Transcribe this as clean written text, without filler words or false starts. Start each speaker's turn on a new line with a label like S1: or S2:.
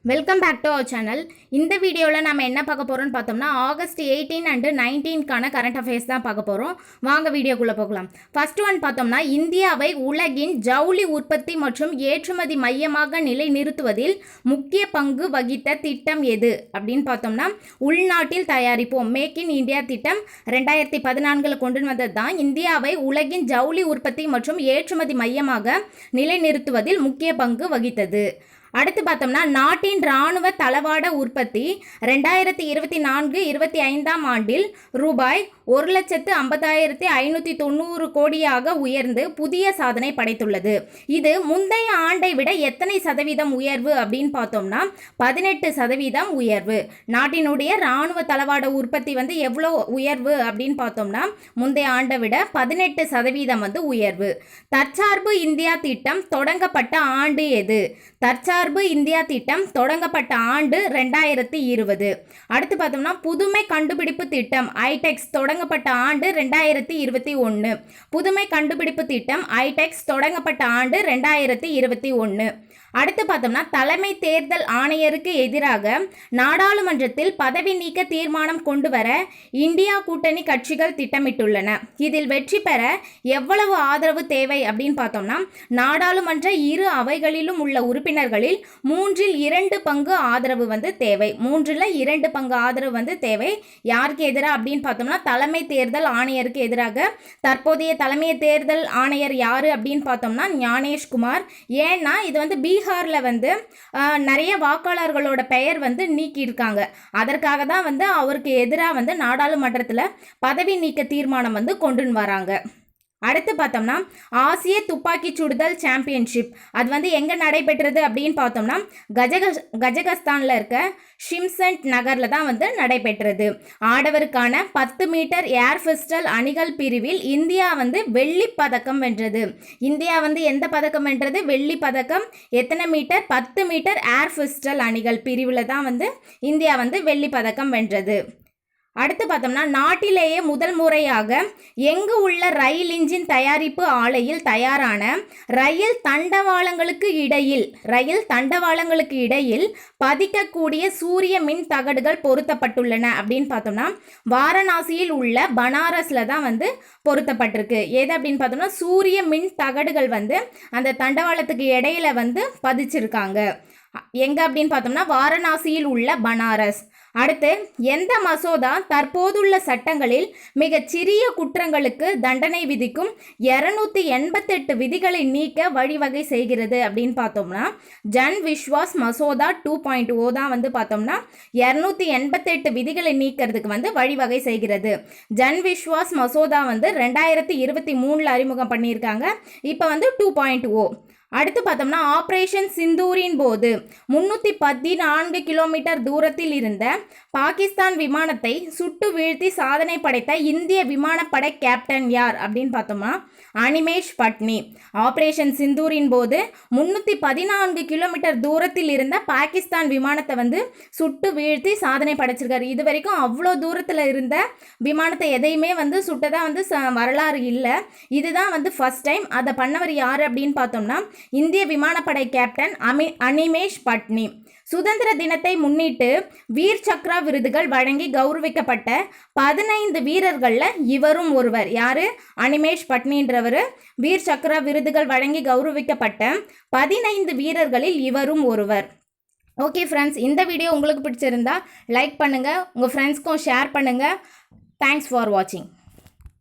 S1: Welcome back to our channel. இந்த வீடியோவில் நம்ம என்ன பார்க்க போகிறோம்னு பார்த்தோம்னா ஆகஸ்ட் 18 அண்ட் 19க்கான கரண்ட் அஃபேர்ஸ் தான் பார்க்க போகிறோம். வாங்க வீடியோக்குள்ளே போகலாம். ஃபர்ஸ்ட் ஒன் பார்த்தோம்னா இந்தியாவை உலகின் ஜவுளி உற்பத்தி மற்றும் ஏற்றுமதி மையமாக நிலைநிறுத்துவதில் முக்கிய பங்கு வகித்த திட்டம் எது அப்படின்னு பார்த்தோம்னா உள்நாட்டில் தயாரிப்போம் மேக் இன் இந்தியா திட்டம் 2014 கொண்டு வந்தது தான் இந்தியாவை உலகின் ஜவுளி உற்பத்தி மற்றும் ஏற்றுமதி மையமாக நிலைநிறுத்துவதில் முக்கிய பங்கு வகித்தது. அடுத்து பார்த்தோம்னா நாட்டின் இராணுவ தளவாட உற்பத்தி 2024-25 ஆண்டில் ரூபாய் 1,50,590 கோடியாக உயர்ந்து புதிய சாதனை படைத்துள்ளது. இது முந்தைய ஆண்டை விட எத்தனை சதவீதம் உயர்வு அப்படின்னு பார்த்தோம்னா 18% உயர்வு. நாட்டினுடைய இராணுவ தளவாட உற்பத்தி எவ்வளோ உயர்வு அப்படின்னு பார்த்தோம்னா முந்தைய ஆண்டை விட 18% உயர்வு. தற்சார்பு இந்தியா திட்டம் தொடங்கப்பட்ட ஆண்டு எது? தற்சார்பு இந்தியா திட்டம் தொடங்கப்பட்ட ஆண்டு 2020. அடுத்து பார்த்தோம்னா புதுமை கண்டுபிடிப்பு திட்டம் ஐடெக்ஸ் தொடங்கப்பட்ட ஆண்டு 2021. புதுமை கண்டுபிடிப்பு திட்டம் ஐடெக்ஸ் தொடங்கப்பட்ட ஆண்டு 2021. அடுத்து பார்த்தோம்னா தலைமை தேர்தல் ஆணையருக்கு எதிராக நாடாளுமன்றத்தில் பதவி நீக்க தீர்மானம் கொண்டு வர இந்தியா கூட்டணி கட்சிகள் திட்டமிட்டுள்ளன. இதில் வெற்றி பெற எவ்வளவு ஆதரவு தேவை அப்படின்னு பார்த்தோம்னா நாடாளுமன்ற இரு அவைகளிலும் உள்ள உறுப்பினர்களில் 3/2 பங்கு ஆதரவு தேவை. 3/2 பங்கு ஆதரவு தேவை. யாருக்கு எதிராக அப்படின்னு பார்த்தோம்னா தலைமை தேர்தல் ஆணையருக்கு எதிராக. தற்போதைய தலைமை தேர்தல் ஆணையர் யாரு அப்படின்னு பார்த்தோம்னா ஞானேஷ்குமார். ஏன்னா இது பீகாரில் நிறைய வாக்காளர்களோட பெயர் நீக்கியிருக்காங்க. அதற்காக தான் அவருக்கு எதிராக நாடாளுமன்றத்தில் பதவி நீக்க தீர்மானம் கொண்டு வராங்க. அடுத்து பார்த்தோம்னா ஆசிய துப்பாக்கி சுடுதல் சாம்பியன்ஷிப் அது எங்கே நடைபெற்றது அப்படின்னு பார்த்தோம்னா கஜகஸ்தானில் இருக்க ஷிம்சன்ட் நகரில் தான் நடைபெற்றது. ஆடவருக்கான 10 மீட்டர் ஏர் பிஸ்டல் அணிகள் பிரிவில் இந்தியா வெள்ளி பதக்கம் வென்றது. இந்தியா எந்த பதக்கம் வென்றது? வெள்ளி பதக்கம். எத்தனை மீட்டர்? 10 மீட்டர் ஏர் பிஸ்டல் அணிகள் பிரிவில் தான் இந்தியா வெள்ளி பதக்கம் வென்றது. அடுத்து பார்த்தோம்னா நாட்டிலேயே முதல் முறையாக எங்கு உள்ள ரயில் இன்ஜின் தயாரிப்பு ஆலையில் தயாரான ரயில் தண்டவாளங்களுக்கு இடையில் பதிக்கக்கூடிய சூரிய மின் தகடுகள் பொருத்தப்பட்டுள்ளன அப்படின்னு பார்த்தோம்னா வாரணாசியில் உள்ள பனாரஸில் தான் பொருத்தப்பட்டிருக்கு. எது அப்படின்னு பார்த்தோம்னா சூரிய மின் தகடுகள் அந்த தண்டவாளத்துக்கு இடையில பதிச்சிருக்காங்க. எங்க அப்படின்னு பார்த்தோம்னா வாரணாசியில் உள்ள பனாரஸ். அடுத்து எந்த மசோதா தற்போதுள்ள சட்டங்களில் மிகச்சிறிய குற்றங்களுக்கு தண்டனை விதிக்கும் 288 விதிகளை நீக்க வழிவகை செய்கிறது அப்படின்னு பார்த்தோம்னா ஜன் விஸ்வாஸ் மசோதா 2.0 தான் பார்த்தோம்னா 288 விதிகளை நீக்கிறதுக்கு வழிவகை செய்கிறது. ஜன் விஸ்வாஸ் மசோதா 2023 அறிமுகம் பண்ணியிருக்காங்க. இப்போ 2.0. அடுத்து பார்த்தோம்னா ஆப்ரேஷன் சிந்தூரின் போது 314 கிலோமீட்டர் தூரத்தில் இருந்த பாகிஸ்தான் விமானத்தை சுட்டு வீழ்த்தி சாதனை படைத்த இந்திய விமானப்படை கேப்டன் யார் அப்படின்னு பார்த்தோம்னா அனிமேஷ் பட்னி. ஆப்ரேஷன் சிந்தூரின் போது 314 கிலோமீட்டர் தூரத்தில் இருந்த பாகிஸ்தான் விமானத்தை சுட்டு வீழ்த்தி சாதனை படைச்சிருக்காரு. இது வரைக்கும் அவ்வளோ தூரத்தில் இருந்த விமானத்தை எதையுமே சுட்டதாக வரலாறு இல்லை. இதுதான் ஃபர்ஸ்ட் டைம். அதை பண்ணவர் யார் அப்படின்னு பார்த்தோம்னா இந்திய விமானப்படை கேப்டன் அனிமேஷ் பட்னி. சுதந்திர தினத்தை முன்னிட்டு வீர் சக்ரா விருதுகள் வழங்கி கௌரவிக்கப்பட்ட 15 வீரர்களில் இவரும் ஒருவர். யாரு? அனிமேஷ் பட்னின்றவர். வீர் சக்ரா விருதுகள் வழங்கி கௌரவிக்கப்பட்ட 15 வீரர்களில் இவரும் ஒருவர். ஓகே ஃப்ரெண்ட்ஸ், இந்த வீடியோ உங்களுக்கு பிடிச்சிருந்தா லைக் பண்ணுங்கள், உங்கள் ஃப்ரெண்ட்ஸ்க்கும் ஷேர் பண்ணுங்கள். தேங்க்ஸ் ஃபார் வாட்சிங்.